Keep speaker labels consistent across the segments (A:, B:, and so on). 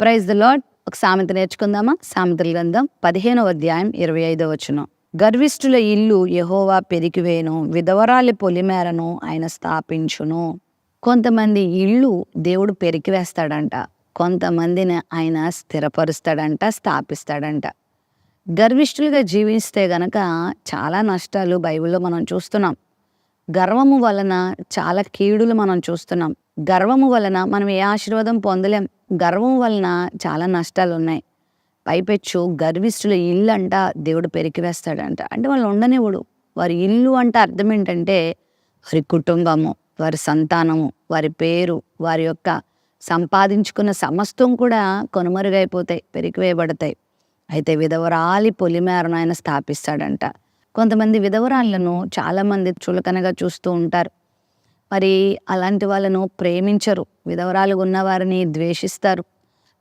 A: Praise the lord. ఒక సామెత నేర్చుకుందామా? సామెతల గ్రంథం 15వ అధ్యాయం 25వ వచనం. గర్విష్ఠుల ఇల్లు యెహోవా పెరికివేయును, విధవరాలి పొలిమేరను ఆయన స్థాపించును. కొంతమంది ఇల్లు దేవుడు పెరికివేస్తాడంట, కొంతమందిని ఆయన స్థిరపరుస్తాడంట, స్థాపిస్తాడంట. గర్విష్ఠులుగా జీవిస్తే గనక చాలా నష్టాలు బైబిల్లో మనం చూస్తున్నాం. గర్వము వలన చాలా కీడులు మనం చూస్తున్నాం. గర్వము వలన మనం ఏ ఆశీర్వాదం పొందలేం. గర్వం వలన చాలా నష్టాలు ఉన్నాయి. పైపెచ్చు గర్విష్ఠుల ఇల్లు అంట దేవుడు పెరికివేస్తాడంట. అంటే వాళ్ళు ఉండనివ్వడు. వారి ఇల్లు అంటే అర్థం ఏంటంటే వారి కుటుంబము, వారి సంతానము, వారి పేరు, వారి యొక్క సంపాదించుకున్న సమస్తం కూడా కొనుమరుగైపోతాయి, పెరికివేయబడతాయి. అయితే విధవరాలి పొలిమేరను ఆయన స్థాపిస్తాడంట. కొంతమంది విధవరాళ్లను చాలామంది చులకనగా చూస్తూ ఉంటారు. మరి అలాంటి వాళ్ళను ప్రేమించరు. విధవరాలుగా ఉన్నవారిని ద్వేషిస్తారు.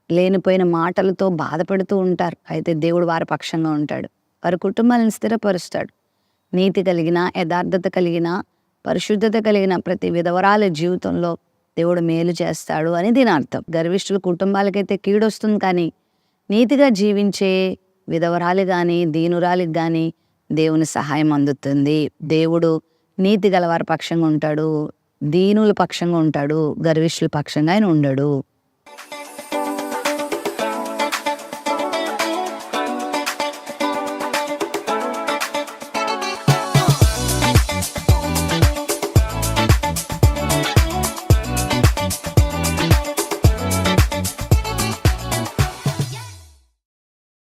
A: లేనిపోయిన మాటలతో బాధపడుతూ ఉంటారు. అయితే దేవుడు వారి పక్షంగా ఉంటాడు. వారి కుటుంబాలను స్థిరపరుస్తాడు. నీతి కలిగిన, యథార్థత కలిగిన, పరిశుద్ధత కలిగిన ప్రతి విధవరాల జీవితంలో దేవుడు మేలు చేస్తాడు అని దీని అర్థం. గర్విష్ఠుల కుటుంబాలకైతే కీడొస్తుంది, కానీ నీతిగా జీవించే విధవరాలు కానీ, దీనురాలికి కానీ దేవుని సహాయం అందుతుంది. దేవుడు నీతి గల వారి పక్షంగా ఉంటాడు, దీనుల పక్షంగా ఉంటాడు, గర్విష్ఠుల పక్షంగా ఆయన ఉండడు.